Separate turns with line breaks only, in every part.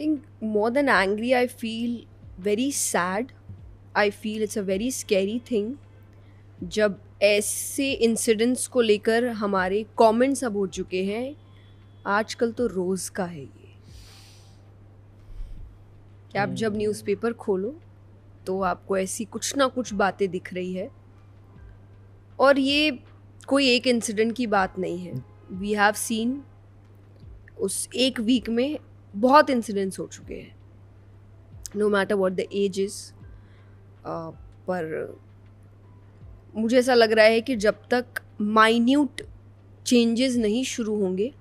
think more than angry, I feel very sad. I feel it's a very scary thing. जब ऐसे incidents को लेकर हमारे comments अब हो चुके हैं, आजकल तो रोज़ का है ये कि आप जब न्यूज़पेपर खोलो तो आपको ऐसी कुछ ना कुछ बातें दिख रही है. और ये कोई एक इंसिडेंट की बात नहीं है. वी हैव सीन उस एक वीक में बहुत इंसिडेंट्स हो चुके हैं, no matter what the age is. पर मुझे ऐसा लग रहा है कि जब तक माइन्यूट चेंजेस नहीं शुरू होंगे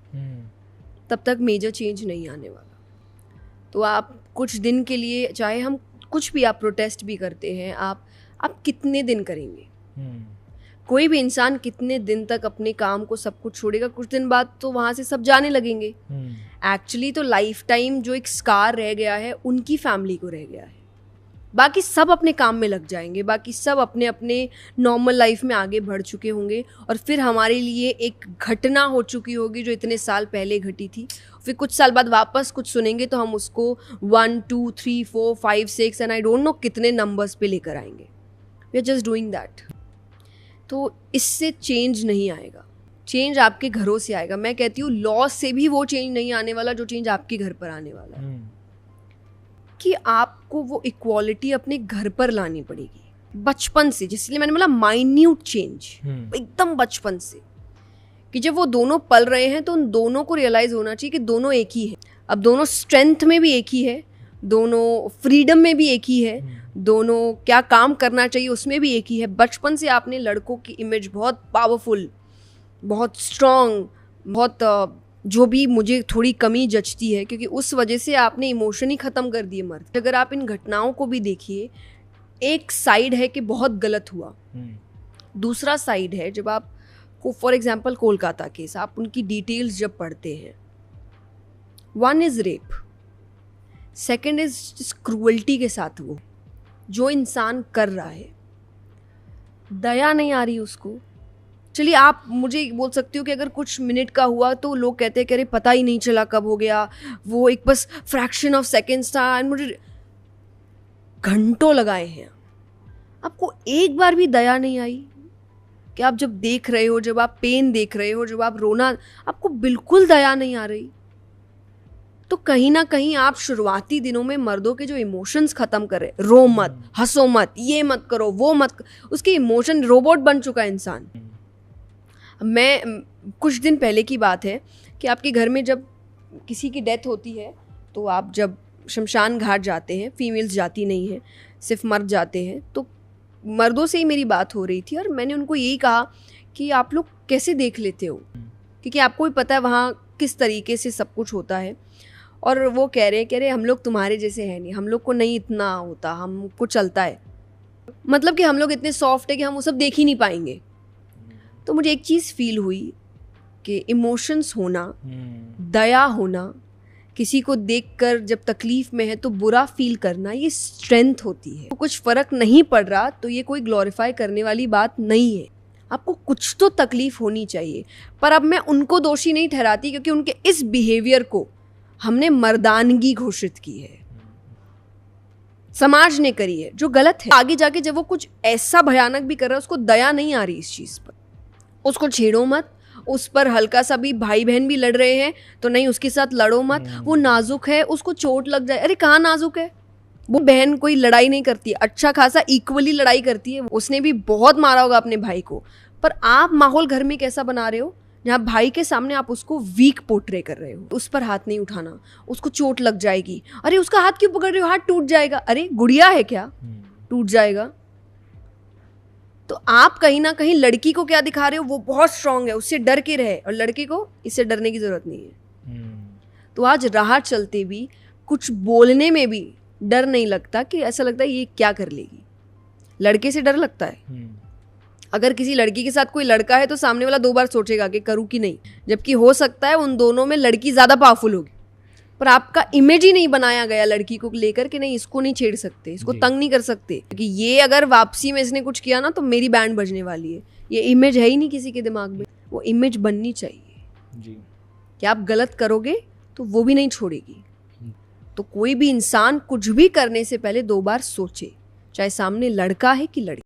तब तक मेजर चेंज नहीं आने वाला. तो आप कुछ दिन के लिए, चाहे हम कुछ भी, आप प्रोटेस्ट भी करते हैं, आप कितने दिन करेंगे? कोई भी इंसान कितने दिन तक अपने काम को सब कुछ छोड़ेगा? कुछ दिन बाद तो वहाँ से सब जाने लगेंगे. एक्चुअली तो लाइफ टाइम जो एक स्कार रह गया है उनकी फैमिली को रह गया है. बाकी सब अपने काम में लग जाएंगे, बाकी सब अपने अपने नॉर्मल लाइफ में आगे बढ़ चुके होंगे. और फिर हमारे लिए एक घटना हो चुकी होगी जो इतने साल पहले घटी थी. फिर कुछ साल बाद वापस कुछ सुनेंगे तो हम उसको 1 2 3 4 5 6 एंड आई डोंट नो कितने नंबर्स पे लेकर आएंगे. We are just doing that. तो इससे चेंज नहीं आएगा. चेंज आपके घरों से आएगा. मैं कहती हूँ लॉ से भी वो चेंज नहीं आने वाला जो चेंज आपके घर पर आने वाला है. कि आपको वो इक्वालिटी अपने घर पर लानी पड़ेगी बचपन से. जिसलिए मैंने बोला माइन्यूट चेंज, एकदम बचपन से. कि जब वो दोनों पल रहे हैं तो उन दोनों को रियलाइज होना चाहिए कि दोनों एक ही है. अब दोनों स्ट्रेंथ में भी एक ही है, दोनों फ्रीडम में भी एक ही है, दोनों क्या काम करना चाहिए उसमें भी एक ही है. बचपन से आपने लड़कों की इमेज बहुत पावरफुल, बहुत स्ट्रॉन्ग, बहुत जो भी मुझे थोड़ी कमी जचती है, क्योंकि उस वजह से आपने इमोशन ही ख़त्म कर दिए मर्द. अगर आप इन घटनाओं को भी देखिए, एक साइड है कि बहुत गलत हुआ, दूसरा साइड है जब आप को फॉर एग्जांपल कोलकाता केस, आप उनकी डिटेल्स जब पढ़ते हैं, one is rape, second is cruelty के साथ वो जो इंसान कर रहा है, दया नहीं आ रही उसको. चलिए आप मुझे बोल सकते हो कि अगर कुछ मिनट का हुआ तो लोग कहते हैं कि अरे पता ही नहीं चला कब हो गया, वो एक बस फ्रैक्शन ऑफ सेकेंड्स था. एंड मुझे घंटों लगाए हैं. आपको एक बार भी दया नहीं आई कि आप जब देख रहे हो, जब आप पेन देख रहे हो, जब आप रोना, आपको बिल्कुल दया नहीं आ रही. तो कहीं ना कहीं आप शुरुआती दिनों में मर्दों के जो इमोशंस खत्म कर रहे, रो मत, हंसो मत, ये मत करो, वो मत करो, उसके इमोशन, रोबोट बन चुका है इंसान. मैं कुछ दिन पहले की बात है कि आपके घर में जब किसी की डेथ होती है तो आप जब शमशान घाट जाते हैं, फीमेल्स जाती नहीं हैं, सिर्फ मर्द जाते हैं. तो मर्दों से ही मेरी बात हो रही थी और मैंने उनको यही कहा कि आप लोग कैसे देख लेते हो, क्योंकि आपको भी पता है वहाँ किस तरीके से सब कुछ होता है. और वो कह रहे हम लोग तुम्हारे जैसे हैं नहीं, हम लोग को नहीं इतना होता, हमको चलता है. मतलब कि हम लोग इतने सॉफ्ट है कि हम वो सब देख ही नहीं पाएंगे. तो मुझे एक चीज़ फील हुई कि इमोशंस होना, दया होना, किसी को देखकर जब तकलीफ में है तो बुरा फील करना, ये स्ट्रेंथ होती है. तो कुछ फ़र्क नहीं पड़ रहा तो ये कोई ग्लोरीफाई करने वाली बात नहीं है. आपको कुछ तो तकलीफ होनी चाहिए. पर अब मैं उनको दोषी नहीं ठहराती, क्योंकि उनके इस बिहेवियर को हमने मर्दानगी घोषित की है, समाज ने करी है, जो गलत है. आगे जाके जब वो कुछ ऐसा भयानक भी कर रहा है, उसको दया नहीं आ रही इस चीज़ पर. उसको छेड़ो मत. उस पर हल्का सा भी भाई बहन भी लड़ रहे हैं तो नहीं, उसके साथ लड़ो मत. वो नाजुक है, उसको चोट लग जाए. अरे कहाँ नाजुक है? वो बहन कोई लड़ाई नहीं करती, अच्छा खासा इक्वली लड़ाई करती है. उसने भी बहुत मारा होगा अपने भाई को. पर आप माहौल घर में कैसा बना रहे हो जहाँ भाई के सामने आप उसको वीक पोर्ट्रे कर रहे हो. उस पर हाथ नहीं उठाना, उसको चोट लग जाएगी. अरे उसका हाथ क्यों पकड़ रहे हो, हाथ टूट जाएगा. अरे गुड़िया है क्या, टूट जाएगा? तो आप कहीं ना कहीं लड़की को क्या दिखा रहे हो, वो बहुत स्ट्रांग है, उससे डर के रहे, और लड़के को इससे डरने की जरूरत नहीं है. तो आज राह चलते भी कुछ बोलने में भी डर नहीं लगता, कि ऐसा लगता है ये क्या कर लेगी. लड़के से डर लगता है. अगर किसी लड़की के साथ कोई लड़का है तो सामने वाला 2 बार सोचेगा कि करूँ कि नहीं, जबकि हो सकता है उन दोनों में लड़की ज़्यादा पावरफुल होगी. पर आपका इमेज ही नहीं बनाया गया लड़की को लेकर कि नहीं, इसको नहीं छेड़ सकते, इसको तंग नहीं कर सकते, क्योंकि ये अगर वापसी में इसने कुछ किया ना तो मेरी बैंड बजने वाली है. ये इमेज है ही नहीं किसी के दिमाग में. वो इमेज बननी चाहिए जी. कि आप गलत करोगे तो वो भी नहीं छोड़ेगी. तो कोई भी इंसान कुछ भी करने से पहले 2 बार सोचे, चाहे सामने लड़का है कि लड़की।